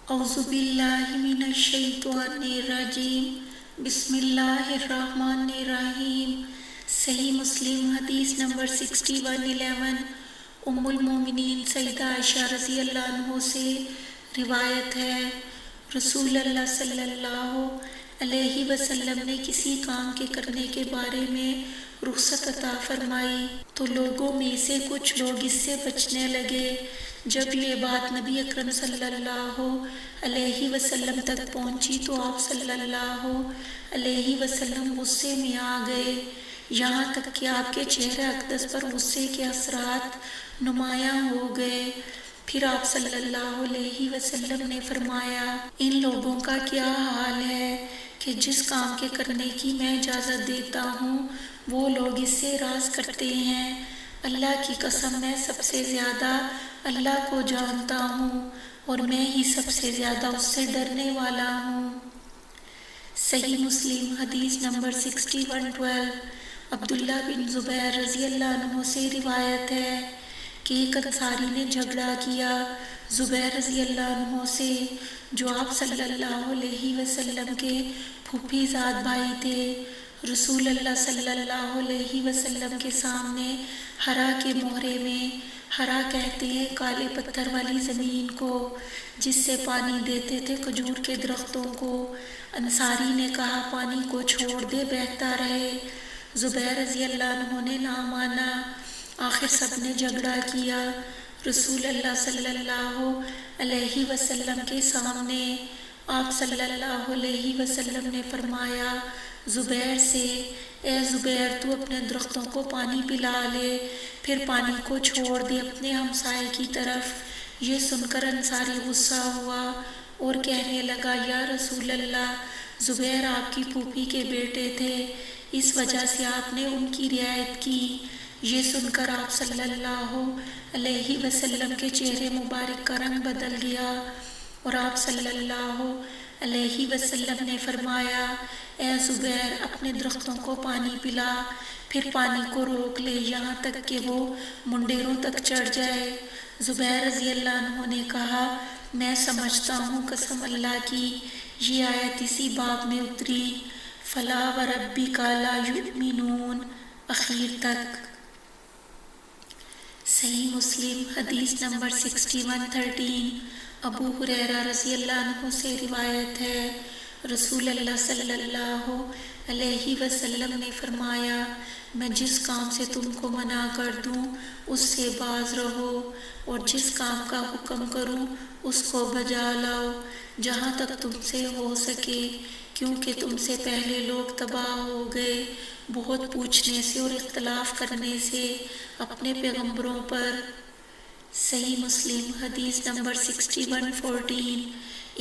اعوذ باللہ من الشیطان الرجیم، بسم اللہ الرحمن الرحیم۔ صحیح مسلم حدیث نمبر 6111، ام المومنین سیدہ عائشہ رضی اللہ عنہ سے روایت ہے، رسول اللہ صلی اللہ علیہ وسلم نے کسی کام کے کرنے کے بارے میں رخصت عطا فرمائی تو لوگوں میں سے کچھ لوگ اس سے بچنے لگے۔ جب یہ بات نبی اکرم صلی اللہ علیہ وسلم تک پہنچی تو آپ صلی اللہ علیہ وسلم غصے میں آ گئے، یہاں تک کہ آپ کے چہرے اقدس پر غصے کے اثرات نمایاں ہو گئے۔ پھر آپ صلی اللہ علیہ وسلم نے فرمایا، ان لوگوں کا کیا حال ہے کہ جس کام کے کرنے کی میں اجازت دیتا ہوں وہ لوگ اس سے اعراض کرتے ہیں۔ اللہ کی قسم، میں سب سے زیادہ اللہ کو جانتا ہوں اور میں ہی سب سے زیادہ اس سے ڈرنے والا ہوں۔ صحیح مسلم حدیث نمبر 6112، عبداللہ بن زبیر رضی اللہ عنہ سے روایت ہے کہ ایک انصاری نے جھگڑا کیا زبیر رضی اللہ عنہ سے، جو آپ صلی اللہ علیہ وسلم کے پھوپھی زاد بھائی تھے۔ رسول اللہ صلی اللہ علیہ وسلم کے سامنے ہرا کے مہرے میں، ہرا کہتے ہیں کالے پتھر والی زمین کو جس سے پانی دیتے تھے کھجور کے درختوں کو، انصاری نے کہا پانی کو چھوڑ دے، بہتا رہے۔ زبیر رضی اللہ عنہ نے نہ مانا، آخر سب نے جھگڑا کیا۔ رسول اللہ صلی اللہ علیہ وسلم کے سامنے آپ صلی اللہ علیہ وسلم نے فرمایا زبیر سے، اے زبیر، تو اپنے درختوں کو پانی پلا لے، پھر پانی کو چھوڑ دے اپنے ہمسائے کی طرف۔ یہ سن کر انصاری غصہ ہوا اور کہنے لگا، یا رسول اللہ، زبیر آپ کی پھوپھی کے بیٹے تھے، اس وجہ سے آپ نے ان کی رعایت کی۔ یہ سن کر آپ صلی اللہ علیہ وسلم کے چہرے مبارک کا رنگ بدل گیا اور آپ صلی اللہ علیہ وسلم نے فرمایا، اے زبیر، اپنے درختوں کو پانی پلا، پھر پانی کو روک لے یہاں تک کہ وہ منڈیروں تک چڑھ جائے۔ زبیر رضی اللہ عنہ نے کہا، میں سمجھتا ہوں قسم اللہ کی یہ آیت اسی باب میں اتری، فلا وربک لا یؤمنون، آخر تک۔ صحیح مسلم حدیث نمبر 6113، ابو ہریرہ رضی اللہ عنہ سے روایت ہے، رسول اللہ صلی اللہ علیہ وسلم نے فرمایا، میں جس کام سے تم کو منع کر دوں اس سے باز رہو، اور جس کام کا حکم کروں اس کو بجا لاؤ جہاں تک تم سے ہو سکے، کیونکہ تم سے پہلے لوگ تباہ ہو گئے بہت پوچھنے سے اور اختلاف کرنے سے اپنے پیغمبروں پر۔ صحیح مسلم حدیث نمبر 6114،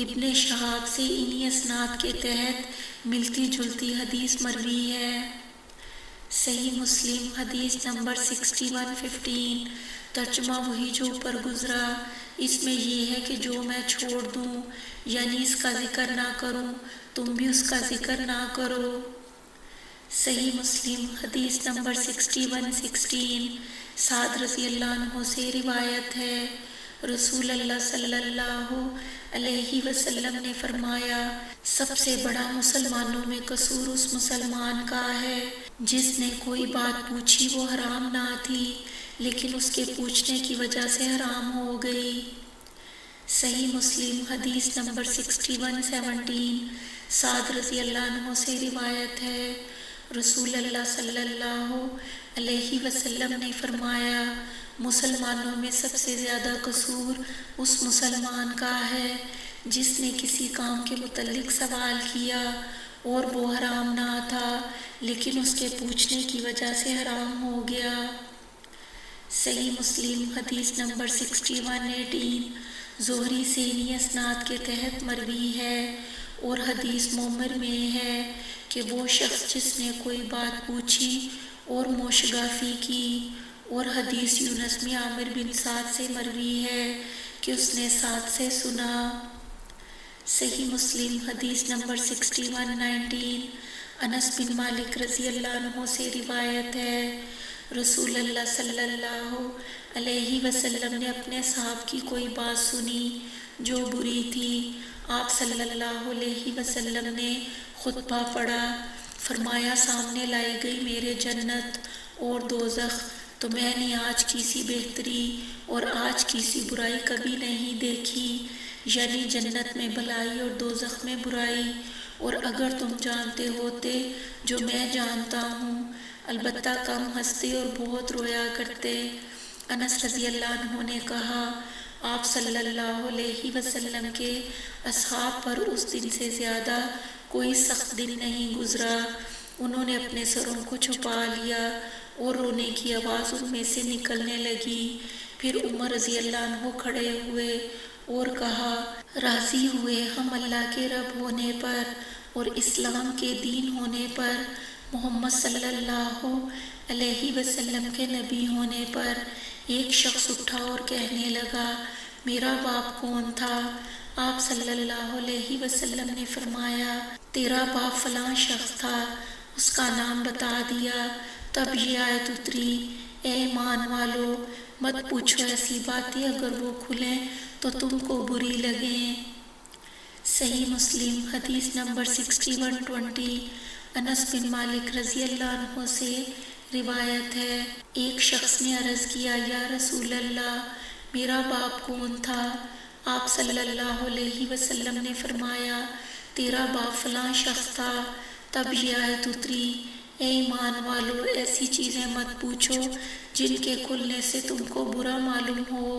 ابن شہاب سے انہی اسناد کے تحت ملتی جلتی حدیث مروی ہے۔ صحیح مسلم حدیث نمبر 6115، ترجمہ وہی جو اوپر گزرا، اس میں یہ ہے کہ جو میں چھوڑ دوں یعنی اس کا ذکر نہ کروں، تم بھی اس کا ذکر نہ کرو۔ صحیح مسلم حدیث نمبر 6116، سعد رضی اللہ عنہ سے روایت ہے، رسول اللہ صلی اللہ علیہ وسلم نے فرمایا، سب سے بڑا مسلمانوں میں قصور اس مسلمان کا ہے جس نے کوئی بات پوچھی وہ حرام نہ تھی لیکن اس کے پوچھنے کی وجہ سے حرام ہو گئی۔ صحیح مسلم حدیث نمبر 6117، سعد رضی اللہ عنہ سے روایت ہے، رسول اللہ صلی اللہ علیہ وسلم نے فرمایا، مسلمانوں میں سب سے زیادہ قصور اس مسلمان کا ہے جس نے کسی کام کے متعلق سوال کیا اور وہ حرام نہ تھا لیکن اس کے پوچھنے کی وجہ سے حرام ہو گیا۔ صحیح مسلم حدیث نمبر 6118، زہری سے انہی اسناد کے تحت مروی ہے اور حدیث مومر میں ہے کہ وہ شخص جس نے کوئی بات پوچھی اور موشگافی کی، اور حدیث یونس میں عامر بن سعد سے مروی ہے کہ اس نے سعد سے سنا۔ صحیح مسلم حدیث نمبر 6119، انس بن مالک رضی اللہ عنہ سے روایت ہے، رسول اللہ صلی اللہ علیہ وسلم نے اپنے صاحب کی کوئی بات سنی جو بری تھی، آپ صلی اللہ علیہ وسلم نے خطبہ پڑھا، فرمایا سامنے لائی گئی میرے جنت اور دوزخ، تو میں نے آج کی سی بہتری اور آج کی سی برائی کبھی نہیں دیکھی، یعنی جنت میں بھلائی اور دوزخ میں برائی، اور اگر تم جانتے ہوتے جو میں جانتا ہوں، البتہ کم ہنستے اور بہت رویا کرتے۔ انس رضی اللہ عنہ نے کہا، آپ صلی اللہ علیہ وسلم کے اصحاب پر اس دن سے زیادہ کوئی سخت دن نہیں گزرا، انہوں نے اپنے سروں کو چھپا لیا اور رونے کی آواز ان میں سے نکلنے لگی۔ پھر عمر رضی اللہ عنہ کھڑے ہوئے اور کہا، راضی ہوئے ہم اللہ کے رب ہونے پر اور اسلام کے دین ہونے پر، محمد صلی اللہ علیہ وسلم کے نبی ہونے پر۔ ایک شخص اٹھا اور کہنے لگا، میرا باپ کون تھا؟ آپ صلی اللہ علیہ وسلم نے فرمایا، تیرا باپ فلاں شخص تھا، اس کا نام بتا دیا۔ تب یہ آیت اتری، اے ایمان والو، مت پوچھو ایسی باتیں اگر وہ کھلیں تو تم کو بری لگیں۔ صحیح مسلم حدیث نمبر 6120۔ انس بن مالک رضی اللہ عنہ سے روایت ہے، ایک شخص نے عرض کیا، یا رسول اللہ، میرا باپ کون تھا؟ آپ صلی اللہ علیہ وسلم نے فرمایا، تیرا باپ فلاں شخص تھا۔ تب یہ آیت اتری، اے ایمان والو، ایسی چیزیں مت پوچھو جن کے کھلنے سے تم کو برا معلوم ہو۔